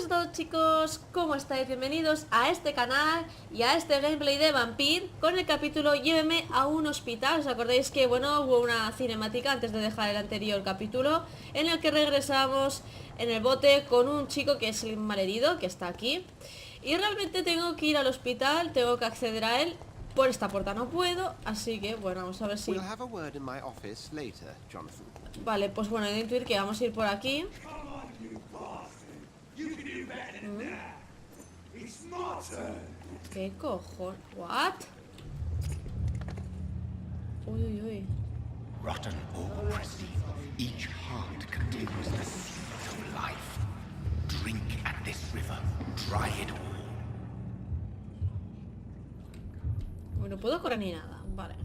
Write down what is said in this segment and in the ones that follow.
buenas a todos chicos, ¿cómo estáis? Bienvenidos a este canal y a este gameplay de Vampyr con el capítulo Lléveme a un hospital. ¿Os acordáis que bueno, hubo una cinemática antes de dejar el anterior capítulo en el que regresamos en el bote con un chico que es el malherido, que está aquí? Y realmente tengo que ir al hospital, tengo que acceder a él. Por esta puerta no puedo, así que bueno, vamos a ver si... Vale, pues bueno, he de intuir que vamos a ir por aquí. ¿Qué cojones? ¿What? Uy, uy, uy. Rotten or pristine, each heart contains the seeds of life. Drink at this river, dry it all. Bueno, no puedo correr ni nada, vale.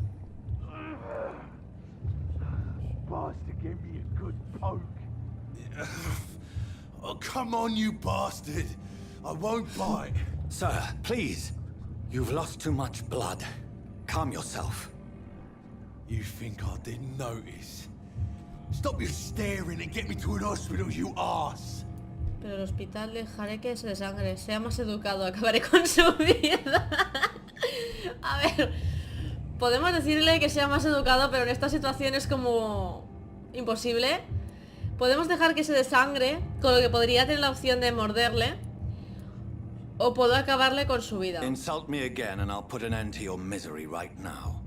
Bastard gave me a good poke. Oh, come on, you bastard. I won't bite. Sir, please. You've lost too much blood. Calm yourself. You think I didn't notice? Stop your staring and get me to an hospital, you arse. Pero el hospital dejaré que se desangre. Sea más educado, acabaré con su vida. A ver, podemos decirle que sea más educado, pero en esta situación es como imposible. Podemos dejar que se desangre, con lo que podría tener la opción de morderle, o puedo acabarle con su vida. Insult me again and I'll put an end to your misery right now.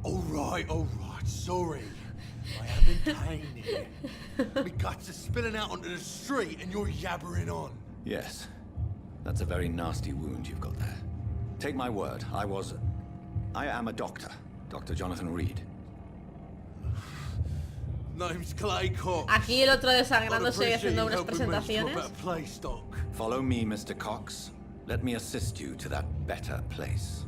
All right, sorry. I am in pain here. My guts are spilling out onto the street and you're yabbering on. Yes, that's a very nasty wound you've got there. Take my word, I am a doctor, Dr. Jonathan Reed. Name's Clay Cox. Aquí el otro desangrándose y haciendo unas presentaciones. Follow me, Mr. Cox. Let me assist you to that better place.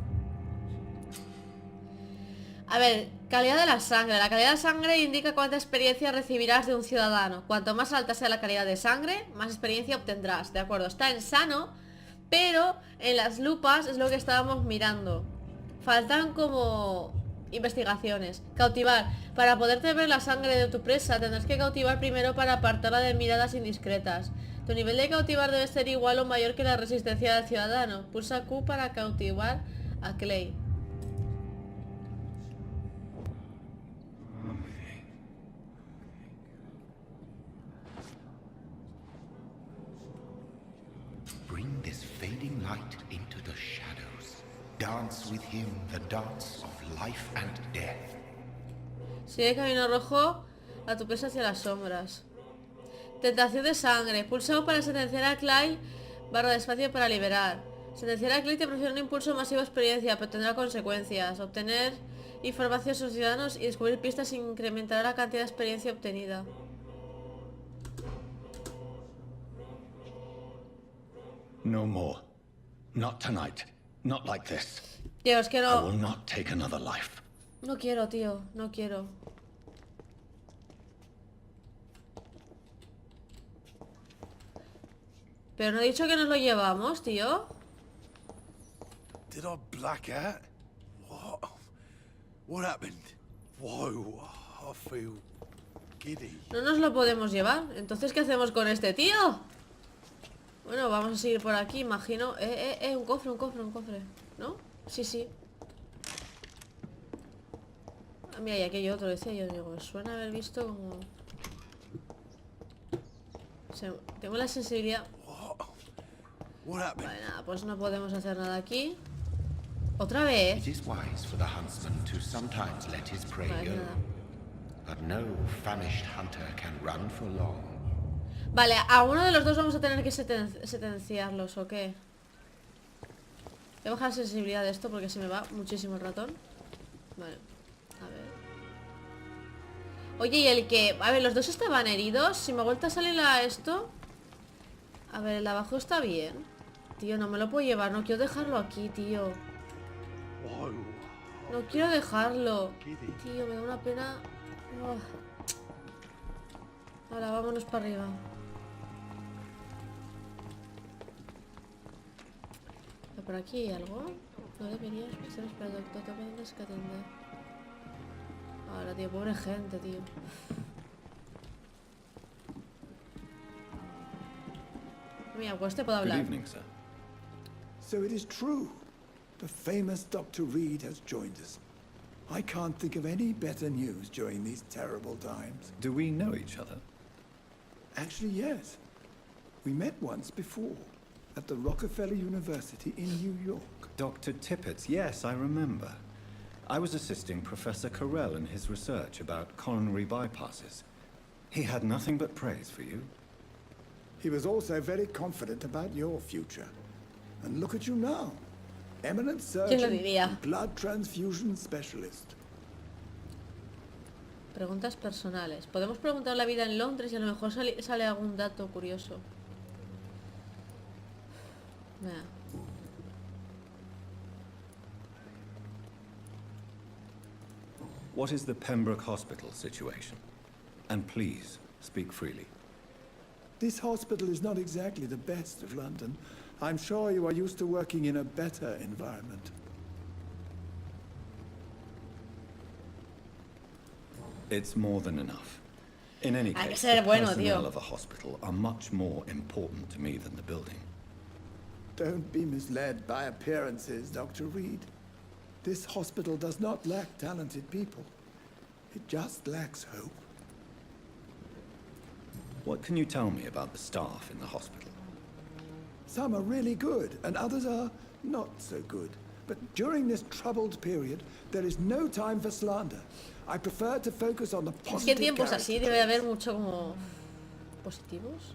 A ver, calidad de la sangre. La calidad de sangre indica cuánta experiencia recibirás de un ciudadano. Cuanto más alta sea la calidad de sangre, más experiencia obtendrás. De acuerdo, está en sano, pero en las lupas es lo que estábamos mirando. Faltan como investigaciones. Cautivar. Para poderte ver la sangre de tu presa tendrás que cautivar primero para apartarla de miradas indiscretas. Tu nivel de cautivar debe ser igual o mayor que la resistencia del ciudadano. Pulsa Q para cautivar a Clay. Bring this fading light into the shadows. Dance with him the dance of life and death. Sigue camino rojo a tu presa hacia las sombras. Tentación de sangre. Pulsado para sentenciar a Clay, barra de espacio para liberar. Sentenciar a Clay te proporciona un impulso masivo de experiencia, pero tendrá consecuencias. Obtener información sobre ciudadanos y descubrir pistas incrementará la cantidad de experiencia obtenida. No more. Not tonight. Not like this. Tío, es que I no... will not take another life. No quiero, tío. No quiero. Pero no he dicho que nos lo llevamos, tío. Did I black out? What happened? Whoa, I feel giddy. No nos lo podemos llevar. Entonces, ¿qué hacemos con este tío? Bueno, vamos a seguir por aquí, imagino. Un cofre. ¿No? Sí, sí. Ah, mira, y aquí hay otro, decía yo. Digo, me suena haber visto como... Tengo la sensibilidad... Vale, nada, pues no podemos hacer nada aquí. ¿Otra vez? It is wise for the huntsman to sometimes let his prey Vale, go. nada. But no famished hunter can run for long. Vale, a uno de los dos vamos a tener que sentenciarlos, ¿o qué? Voy a bajar la sensibilidad de esto porque se me va muchísimo el ratón. Vale, a ver. Oye, y el que... A ver, los dos estaban heridos. Si me vuelta a salir esto... A ver, el de abajo está bien. Tío, no me lo puedo llevar. No quiero dejarlo aquí, tío. No quiero dejarlo. Tío, me da una pena. Ahora, vámonos para arriba. ¿Por aquí hay algo? No deberías estar esperando al doctor, tienes que atender. Ahora, tío, pobre gente, tío. Mira, pues te puedo Good hablar. evening, sir. So it is true. The famous Dr. Reed has joined us. I can't think of any better news during these terrible times. Do we know each other? Actually, yes. We met once before at the Rockefeller University in New York. Dr. Tippett, yes, I remember. I was assisting Professor Carell in his research about coronary bypasses. He had nothing but praise for you. He was also very confident about your future. And look at you now. Eminent ¿Quién lo surgeon diría? and blood transfusion specialist. Preguntas personales. Podemos preguntar la vida en Londres y a lo mejor sale algún dato curioso. Mira. What is the Pembroke Hospital situation? And please, speak freely. This hospital is not exactly the best of London. I'm sure you are used to working in a better environment. It's more than enough. In any Hay que case, ser the bueno, personnel tío. of a hospital are much more important to me than the building. Don't be misled by appearances, Dr. Reed. This hospital does not lack talented people. It just lacks hope. What can you tell me about the staff in the hospital? Some are really good, and others are not so good. But during this troubled period, there is no time for slander. I prefer to focus on the Es que en positive tiempos así character debe haber traits. mucho como positivos.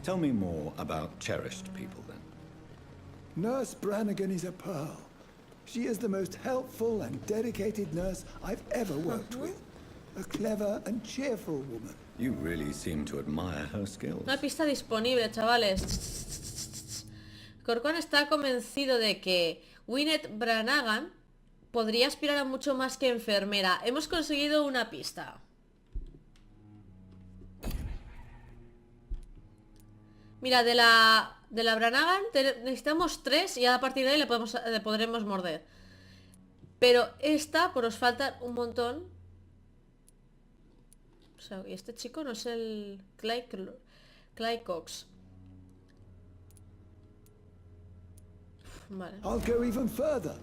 Tell me more about cherished people, then. Nurse Brannigan is a pearl. She is the most helpful and dedicated nurse I've ever worked with. A clever and cheerful woman. You really seem to admire her skills. Una pista disponible, chavales. Corcoran está convencido de que Gwyneth Brannigan podría aspirar a mucho más que enfermera. Hemos conseguido una pista. Mira, de la Brannigan necesitamos 3 y a partir de ahí le podremos morder. Pero esta, pues nos falta un montón. O sea, y este chico no es el Clay Cox. Vale. I'll go even further.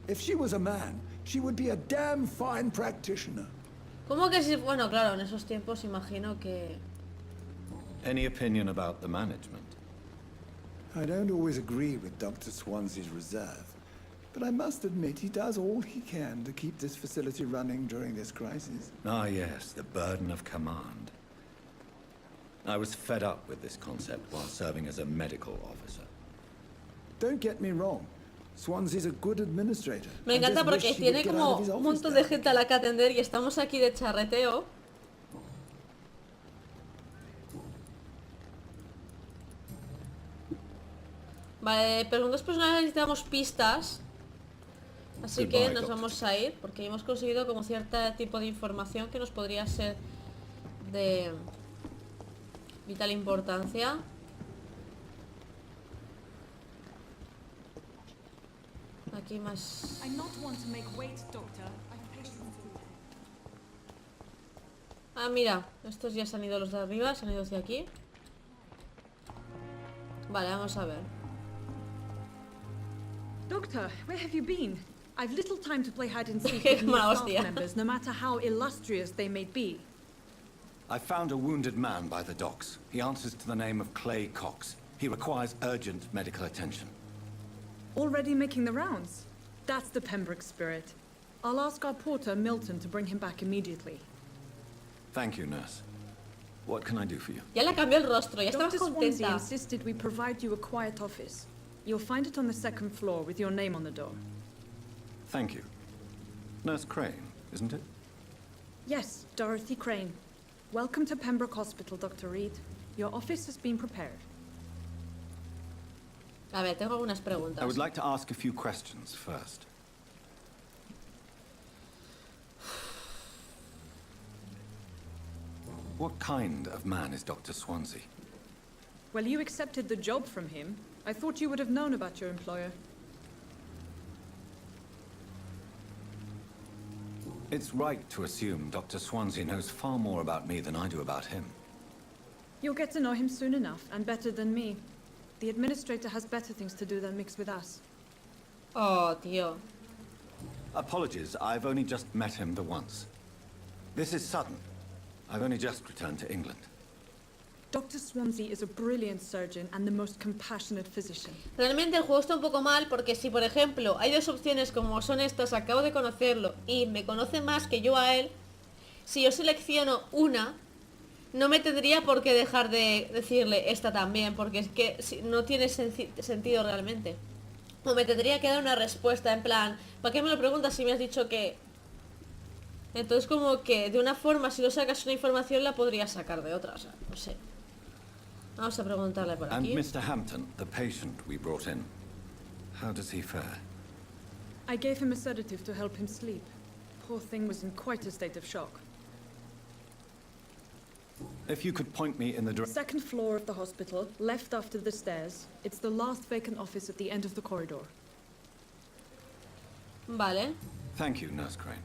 If she was a man, she would be a damn fine practitioner. ¿Cómo que si...? Bueno, claro, en esos tiempos imagino que... Any opinion about the management? I don't always agree with Dr. Swansea's reserve, but I must admit he does all he can to keep this facility running during this crisis. Ah, yes, the burden of command. I was fed up with this concept while serving as a medical officer. Don't get me wrong, Swansea's a good administrator. Me I encanta just wish porque he would tiene get como out of his un office montón de now. gente a la que atender y estamos aquí de charreteo. Vale, preguntas personales necesitamos pistas. Así que Goodbye, nos Doctor. vamos a ir porque hemos conseguido como cierto tipo de información que nos podría ser de vital importancia. Aquí más... I not want to make wait, Doctor. I've patience. Ah, mira, estos ya se han ido los de arriba, se han ido hacia aquí. Vale, vamos a ver. Doctor, where have you been? I've little time to play hide and seek Qué with new mala staff hostia. members, no matter how illustrious they may be. I found a wounded man by the docks. He answers to the name of Clay Cox. He requires urgent medical attention. Already making the rounds? That's the Pembroke spirit. I'll ask our porter, Milton, to bring him back immediately. Thank you, nurse. What can I do for you? Ya le cambió el rostro, ya está más Dr. Swansea contenta. insisted we provide you a quiet office. You'll find it on the second floor with your name on the door. Thank you. Nurse Crane, isn't it? Yes, Dorothy Crane. Welcome to Pembroke Hospital, Dr. Reed. Your office has been prepared. A ver, tengo algunas preguntas. I would like to ask a few questions first. What kind of man is Dr. Swansea? Well, you accepted the job from him. I thought you would have known about your employer. It's right to assume Dr. Swansea knows far more about me than I do about him. You'll get to know him soon enough, and better than me. The administrator has better things to do than mix with us. Oh, tío. Apologies, I've only just met him the once. This is sudden. I've only just returned to England. Dr. Swansea is a brilliant surgeon and the most compassionate physician. Realmente el juego está un poco mal porque si por ejemplo hay dos opciones como son estas, acabo de conocerlo y me conoce más que yo a él, si yo selecciono una, no me tendría por qué dejar de decirle esta también, porque es que no tiene sentido realmente. O me tendría que dar una respuesta en plan, ¿para qué me lo preguntas si me has dicho que...? Entonces como que de una forma, si no sacas una información la podrías sacar de otra, o sea, no sé. Vamos a preguntarle por And aquí. Mr. Hampton, the patient we brought in, how does he fare? I gave him a sedative to help him sleep. Poor thing was in quite a state of shock. If you could point me in the direction... Second floor of the hospital, left after the stairs. It's the last vacant office at the end of the corridor. Vale. Thank you, Nurse Crane.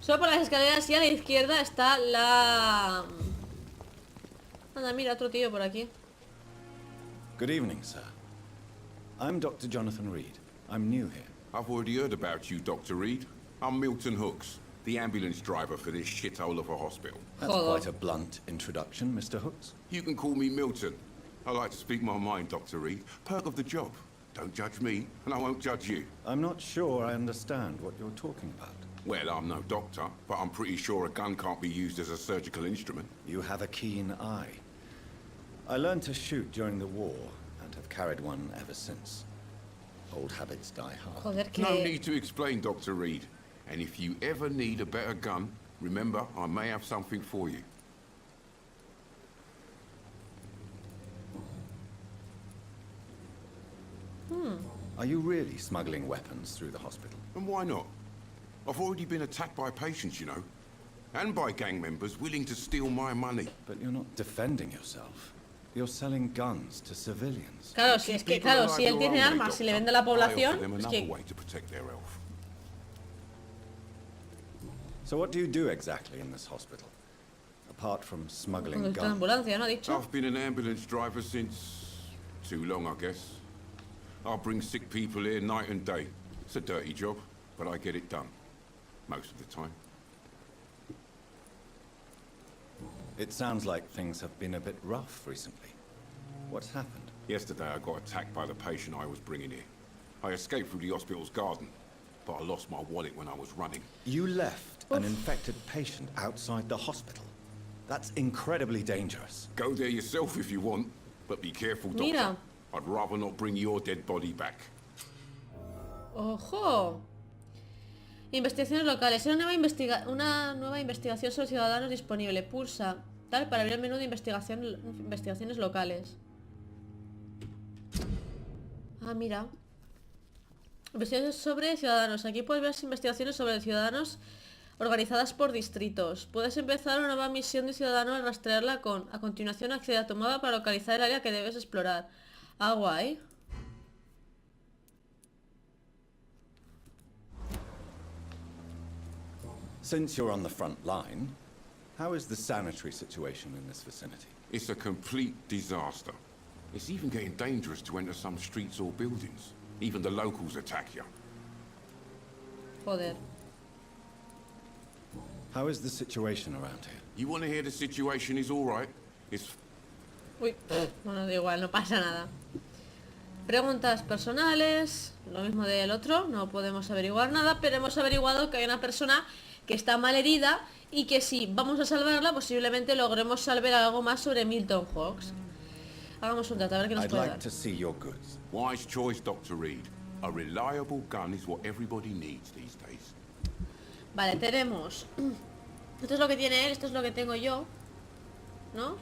Solo por las escaleras y a la izquierda está la... Anda, mira, otro tío por aquí. Good evening, sir. I'm Dr. Jonathan Reed. I'm new here. I've already heard about you, Dr. Reed. I'm Milton Hooks, the ambulance driver for this shithole of a hospital. That's Hold on. quite a blunt introduction, Mr. Hooks. You can call me Milton. I like to speak my mind, Dr. Reed. Perk of the job. Don't judge me, and I won't judge you. I'm not sure I understand what you're talking about. Well, I'm no doctor, but I'm pretty sure a gun can't be used as a surgical instrument. You have a keen eye. I learned to shoot during the war, and have carried one ever since. Old habits die hard. Joder, que... No need to explain, Dr. Reed. And if you ever need a better gun, remember, I may have something for you. Are you really smuggling weapons through the hospital? And why not? I've already been attacked by patients, you know. And by gang members willing to steal my money. But you're not defending yourself. You're selling guns to civilians. Claro, si es que, claro, si él tiene armas y le vende a la población, them es another que... way to protect their health. So what do you do exactly in this hospital? Apart from smuggling ¿Dónde está la guns? ambulancia, no ha dicho? I've been an ambulance driver since... too long, I guess. I bring sick people here night and day. It's a dirty job, but I get it done. Most of the time. It sounds like things have been a bit rough recently. What's happened? Yesterday I got attacked by the patient I was bringing here. I escaped through the hospital's garden, but I lost my wallet when I was running. You left an infected patient outside the hospital. That's incredibly dangerous. Go there yourself if you want, but be careful, doctor. Mira. I'd rather not bring your dead body back. ¡Ojo! Investigaciones locales. Una nueva investigación sobre ciudadanos disponible. Pulsa tal para abrir el menú de investigaciones locales. Ah, mira. Investigaciones sobre ciudadanos. Aquí puedes ver investigaciones sobre ciudadanos organizadas por distritos. Puedes empezar una nueva misión de ciudadanos y rastrearla con... A continuación accede a tu mapa para localizar el área que debes explorar. Ah, guay. Since you're on the front line, how is the sanitary situation in this vicinity? It's a complete disaster. It's even getting dangerous to enter some streets or buildings. Even the locals attack you. Joder. How is the situation around here? You want to hear the situation is all right? It's... Uy, bueno, da igual, no pasa nada. Preguntas personales, lo mismo del otro, no podemos averiguar nada, pero hemos averiguado que hay una persona que está mal herida y que si vamos a salvarla, posiblemente logremos saber algo más sobre Milton Hawks. Hagamos un trato, a ver qué nos I'd puede like dar. to see your goods. Wise choice, Dr. Reed. A reliable gun is what everybody needs these days. Vale, tenemos... Esto es lo que tiene él, esto es lo que tengo yo, ¿no?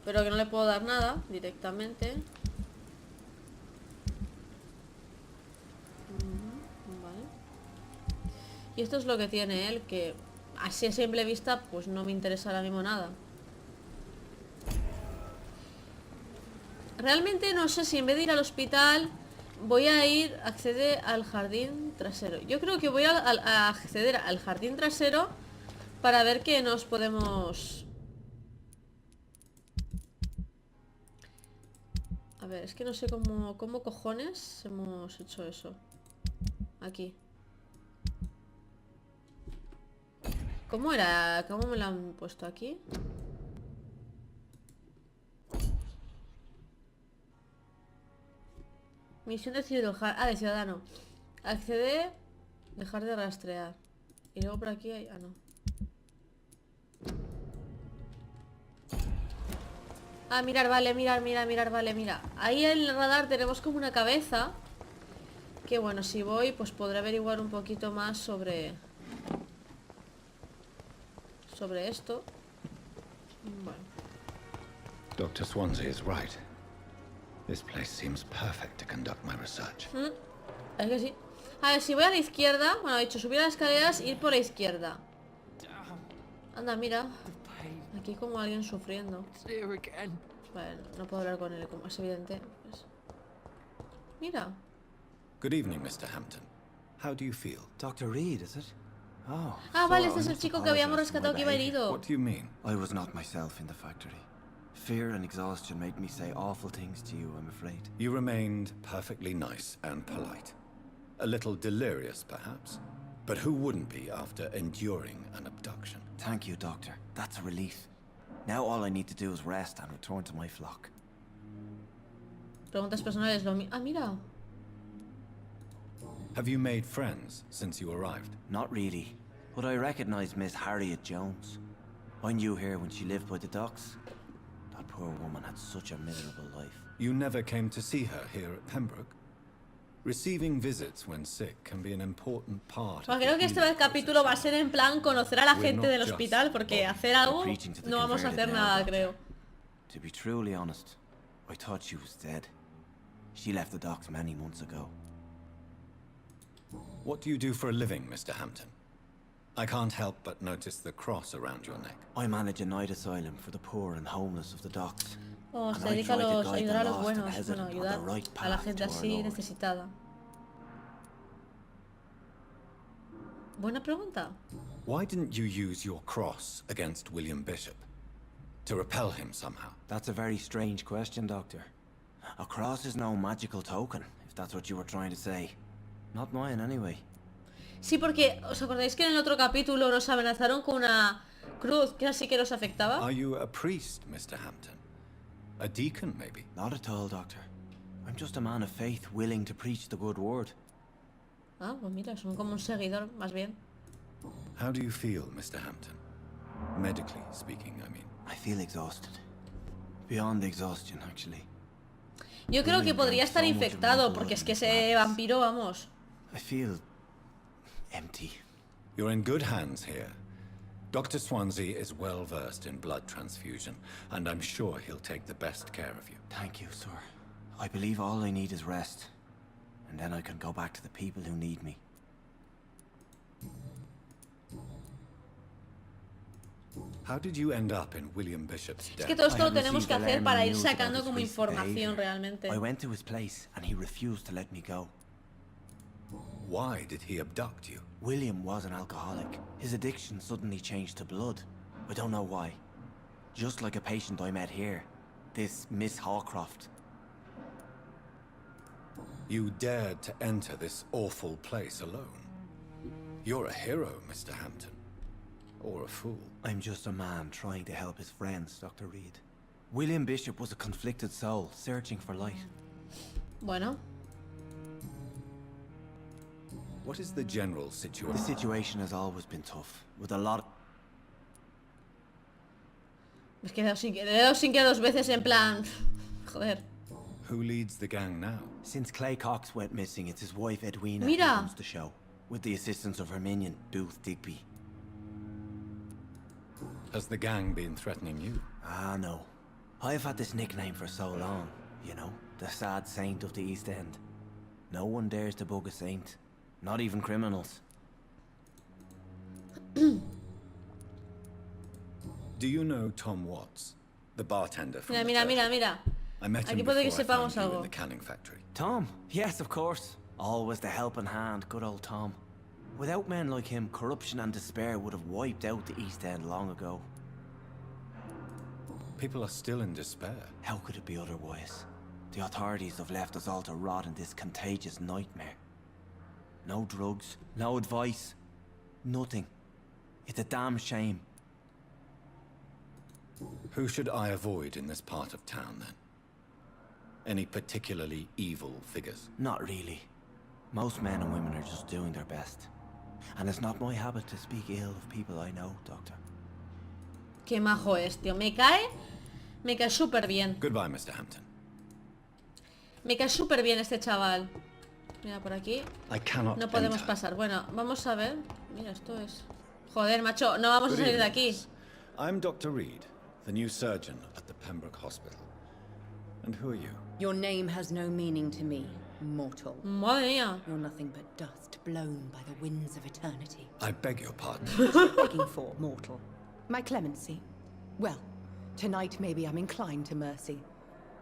Pero que no le puedo dar nada directamente. Vale. Y esto es lo que tiene él, que así a simple vista pues no me interesa ahora mismo nada. Realmente no sé si en vez de ir al hospital voy a ir, acceder al jardín trasero. Yo creo que voy a acceder al jardín trasero para ver qué nos podemos A ver, es que no sé cómo cojones hemos hecho eso. Aquí. ¿Cómo era? ¿Cómo me lo han puesto aquí? Misión de ciudadano. De ciudadano. Acceder. Dejar de rastrear. Y luego por aquí hay... Ah, no. Ah, mirar, vale, mirar, vale, mira. Ahí en el radar tenemos como una cabeza. Que bueno, si voy, pues podré averiguar un poquito más sobre esto. Bueno. Dr. Swansea is right. This place seems perfect to conduct my research. Es que sí. A ver, si voy a la izquierda, bueno, he dicho subir a las escaleras, ir por la izquierda. Anda, mira. Aquí como alguien sufriendo. Bueno, no puedo hablar con él, como es evidente. Pues. Mira. Good evening, Mr. Hampton. How do you feel? Dr. Reed, is it? Oh. Ah, vale, este I es el must chico que habíamos apologize for my rescatado que iba behavior. herido. What do you mean? I was not myself in the factory. Fear and exhaustion made me say awful things to you, I'm afraid. You remained perfectly nice and polite. A little delirious, perhaps. But who wouldn't be after enduring an abduction? Thank you, Doctor. That's a relief. Now all I need to do is rest and return to my flock. Preguntas personales, lo Ah, mira. Have you made friends since you arrived? Not really, but I recognize Miss Harriet Jones. I knew her when she lived by the docks. That poor woman had such a miserable life. You never came to see her here at Pembroke? Receiving visits when sick can be an important part Bueno, of creo the que este healing capítulo va a ser en plan conocer a la We're gente not del just hospital, porque hacer algo preaching to the no vamos a converted hacer now, nada, Doctor. creo. To be truly honest, I thought she was dead. She left the docks many months ago. What do you do for a living, Mr. Hampton? I can't help but notice the cross around your neck. I manage a night asylum for the poor and homeless of the docks. Oh, se And I dedica a try to los, guide ayudar a the los lost and buenos, bueno, hesitant on ayudar the right a la path gente to our así Lord. necesitada. Buena pregunta. Why didn't you use your cross against William Bishop? To repel him somehow? That's a very strange question, Doctor. A cross is no magical token, if that's what you were trying to say. Not mine, anyway. Sí, porque ¿os acordáis que en el otro capítulo nos amenazaron con una cruz que así que nos afectaba? Are you a priest, Mr. Hampton? A deacon, maybe? Not at all, Doctor. I'm just a man of faith willing to preach the good word. Ah, pues mira, son como un seguidor, más bien. How do you feel, Mr. Hampton? Medically speaking, I mean. I feel exhausted. Beyond exhaustion, actually. Yo creo que William podría drank estar so much of my infectado, blood porque es in que his ese madness. vampiro, vamos. I feel empty. You're in good hands here. Dr. Swansea is well versed in blood transfusion, and I'm sure he'll take the best care of you. Thank you, sir. I believe all I need is rest. And then I can go back to the people who need me. How did you end up in William Bishop's Es death? que todo esto I lo had tenemos que received hacer para ir alarming news about sacando his como recent información behavior. realmente. I went to his place and he refused to let me go. Why did he abduct you? William was an alcoholic. His addiction suddenly changed to blood. I don't know why. Just like a patient I met here. This Miss Hawcroft. You dared to enter this awful place alone. You're a hero, Mr. Hampton. Or a fool. I'm just a man trying to help his friends, Dr. Reed. William Bishop was a conflicted soul, searching for light. Bueno, What is the general The situation? situation has always been tough, with a lot of... es que le he dado sin que dos veces en plan... Joder. Who leads the gang now? Since Clay Cox went missing, it's his wife Edwina who Mira. runs the show, with the assistance of her minion, Booth Digby. Has the gang been threatening you? Ah, no. I've had this nickname for so long, you know, the sad saint of the East End. No one dares to bug a saint, not even criminals. Do you know Tom Watts? The bartender from Mira, the mira, mira, Turtle? mira. I met him Aquí puede que before I sepamos found you algo. in the canning factory. Tom? Yes, of course. Always the helping hand, good old Tom. Without men like him, corruption and despair would have wiped out the East End long ago. People are still in despair. How could it be otherwise? The authorities have left us all to rot in this contagious nightmare. No drugs, no advice, nothing. It's a damn shame. Who should I avoid in this part of town, then? Any particularly evil figures? Not really. Most men and women are just doing their best. And it's not my habit to speak ill of people I know, Doctor. Qué majo es, tío. Me cae súper bien. Goodbye, Mr. Hampton. Me cae súper bien este chaval. Mira, por aquí I cannot no podemos enter. pasar. Bueno, vamos a ver. Mira, esto es... Joder, macho, no vamos a Good salir de evening, aquí. miss. I'm Dr. Reed, the new surgeon at the Pembroke Hospital. And who are you? Your name has no meaning to me, mortal. Madre mía. You're nothing but dust blown by the winds of eternity. I beg your pardon. Begging for, mortal. My clemency? Well, tonight maybe I'm inclined to mercy.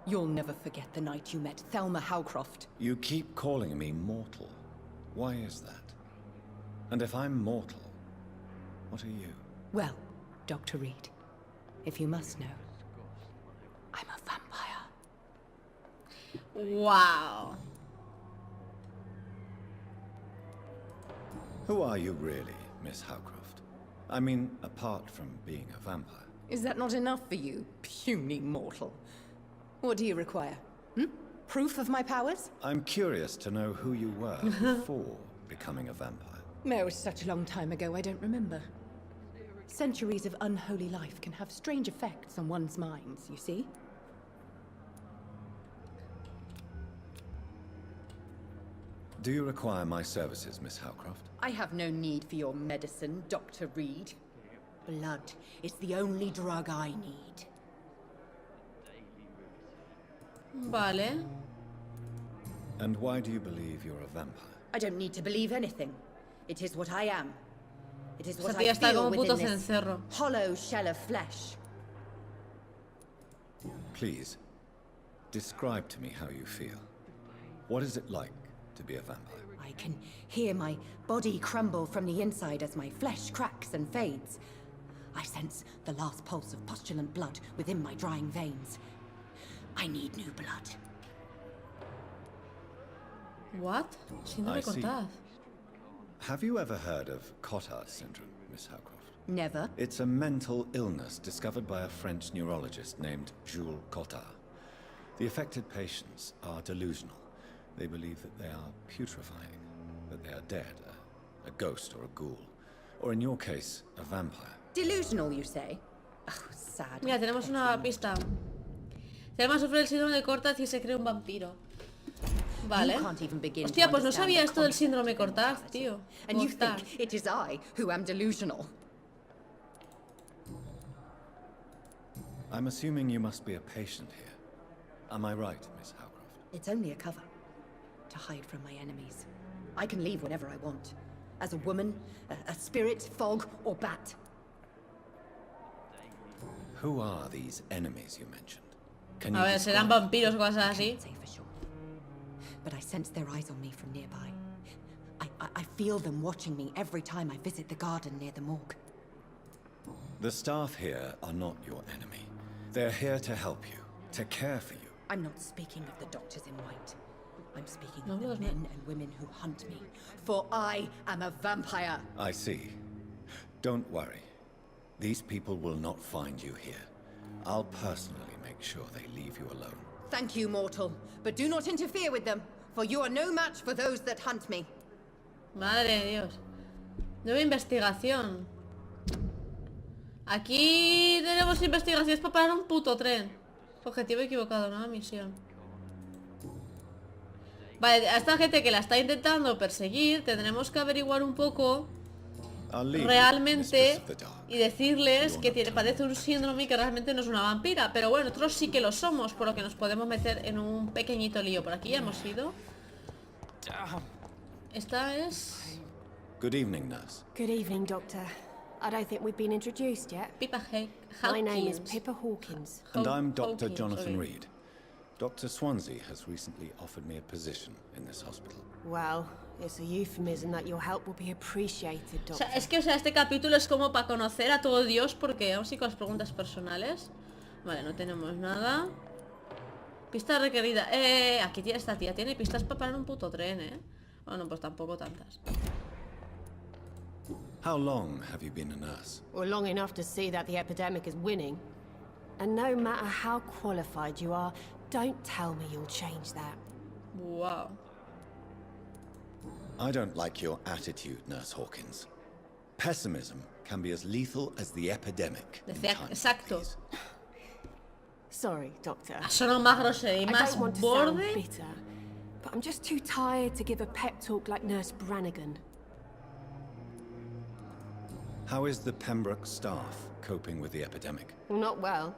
You'll never forget the night you met Thelma Howcroft. You keep calling me mortal. Why is that? And if I'm mortal, what are you? Well, Dr. Reed, if you must know, I'm a vampire. Wow. Who are you really, Miss Howcroft? I mean, apart from being a vampire. Is that not enough for you, puny mortal? What do you require? Proof of my powers? I'm curious to know who you were before becoming a vampire. No, it's such a long time ago, I don't remember. Centuries of unholy life can have strange effects on one's minds, you see? Do you require my services, Miss Howcroft? I have no need for your medicine, Dr. Reed. Blood is the only drug I need. Vale. And why do you believe you're a vampire? I don't need to believe anything. It is what I am. It is what Esa I tía está feel como un puto within this cencerro. hollow shell of flesh. Please, describe to me how you feel. What is it like to be a vampire? I can hear my body crumble from the inside as my flesh cracks and fades. I sense the last pulse of postulant blood within my drying veins. I need new blood. What? Síndrome I see. cortaz. Have you ever heard of Cotard syndrome, Miss Howcroft? Never. It's a mental illness discovered by a French neurologist named Jules Cotard. The affected patients are delusional. They believe that they are putrefying, that they are dead, a ghost or a ghoul, or in your case, a vampire. Delusional, you say? Oh, sad. Mira, tenemos una pista. Thelma sufre el síndrome de Cortaz y se cree un vampiro. Vale. You can't even begin to Hostia, pues no understand sabía the esto del concept síndrome of Cortaz, mortality. tío. And you Cortaz. think it is I who am delusional? I'm assuming you must be a patient here. Am I right, Miss Howcroft? It's only a cover. To hide from my enemies. I can leave whenever I want. As a woman, a spirit, fog, or bat. Who are these enemies you mentioned? Can A ver, serán describe- vampiros o cosas I así. can't say for sure. But I sense their eyes on me from nearby. I feel them watching me every time I visit the garden near the morgue. The staff here are not your enemy. They're here to help you, to care for you. I'm not speaking of the doctors in white. I'm speaking No, of no, the no. men and women who hunt me. For I am a vampire. I see. Don't worry. These people will not find you here. I'll personally make sure they leave you alone. Thank you, mortal. But do not interfere with them, for you are no match for those that hunt me. Madre de Dios. Nueva investigación. Aquí tenemos investigaciones para parar un puto tren. Objetivo equivocado, nueva misión. Vale, a esta gente que la está intentando perseguir tendremos que averiguar un poco I'll leave you, realmente Mistress of the Dark. y decirles You're que not padece un síndrome y que realmente no es una vampira. Pero bueno, nosotros sí que lo somos, por lo que nos podemos meter en un pequeñito lío. Por aquí ya hemos ido. Esta es... Good evening, nurse. Good evening, Doctor. I don't think we've been introduced yet. Pippa Hawkins. My name is Pippa Hawkins. And I'm Dr. Hawkins, Jonathan sorry. Reed. Dr. Swansea has recently offered me a position in this hospital. Well, it's a euphemism that your help will be appreciated, O Doctor. sea, es que este capítulo es como para conocer a todo Dios, porque vamos a ir con las preguntas personales. Vale, no tenemos nada. Pista requerida. Aquí tiene esta tía. Tiene pistas para parar un puto tren, Bueno, pues tampoco tantas. How long have you been a nurse? Well, long enough to see that the epidemic is winning. And no matter how qualified you are, don't tell me you'll change that. Wow. I don't like your attitude, Nurse Hawkins. Pessimism can be as lethal as the epidemic. Exacto. Sorry, Doctor. Sonó más grosero y I más don't want to sound borde. bitter, but I'm just too tired to give a pep talk like Nurse Brannigan. How is the Pembroke staff coping with the epidemic? Well, not well.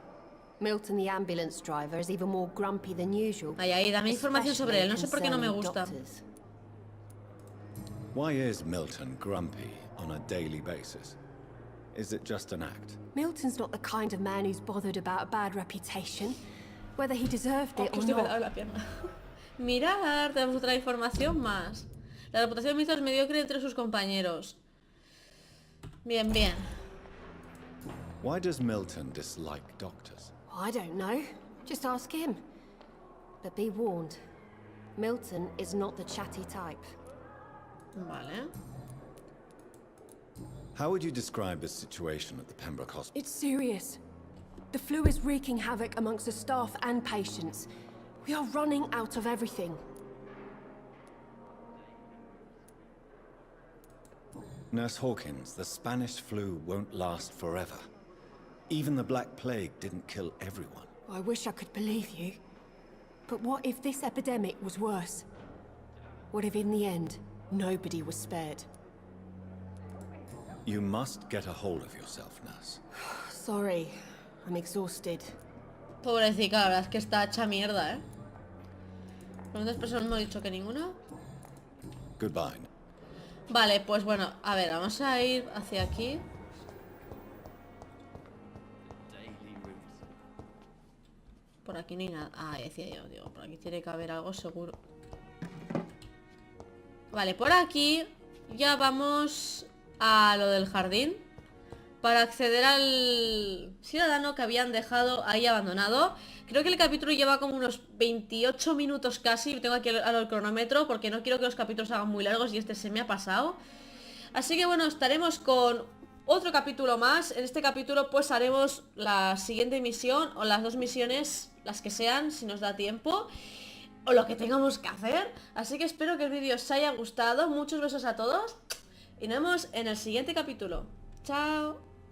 Milton, the ambulance driver, is even more grumpy than usual. Ay, dame información sobre él. No sé por qué no me gusta. Why is Milton grumpy on a daily basis? Is it just an act? Milton's not the kind of man who's bothered about a bad reputation, whether he deserved it or not. La pierna. Mirad, tenemos otra información más. La reputación de Milton es mediocre entre sus compañeros. Bien, bien. Why does Milton dislike doctors? I don't know. Just ask him. But be warned, Milton is not the chatty type. Vale. How would you describe the situation at the Pembroke Hospital? It's serious. The flu is wreaking havoc amongst the staff and patients. We are running out of everything. Nurse Hawkins, the Spanish flu won't last forever. Even the Black Plague didn't kill everyone. I wish I could believe you. But what if this epidemic was worse? What if in the end, nobody was spared? You must get a hold of yourself, nurse. Sorry, I'm exhausted. Pobrecita, la verdad es que está hecha mierda, ¿Cuántas personas hemos dicho que ninguna? Goodbye. Vale, pues bueno, a ver, vamos a ir hacia aquí. Por aquí no hay nada. Ah, decía yo, digo, por aquí tiene que haber algo seguro. Vale, por aquí ya vamos a lo del jardín para acceder al ciudadano que habían dejado ahí abandonado. Creo que el capítulo lleva como unos 28 minutos casi. Tengo aquí el cronómetro porque no quiero que los capítulos se hagan muy largos y este se me ha pasado. Así que bueno, estaremos con otro capítulo más. En este capítulo pues haremos la siguiente misión o las dos misiones, las que sean, si nos da tiempo, o lo que tengamos que hacer. Así que espero que el vídeo os haya gustado. Muchos besos a todos y nos vemos en el siguiente capítulo. Chao.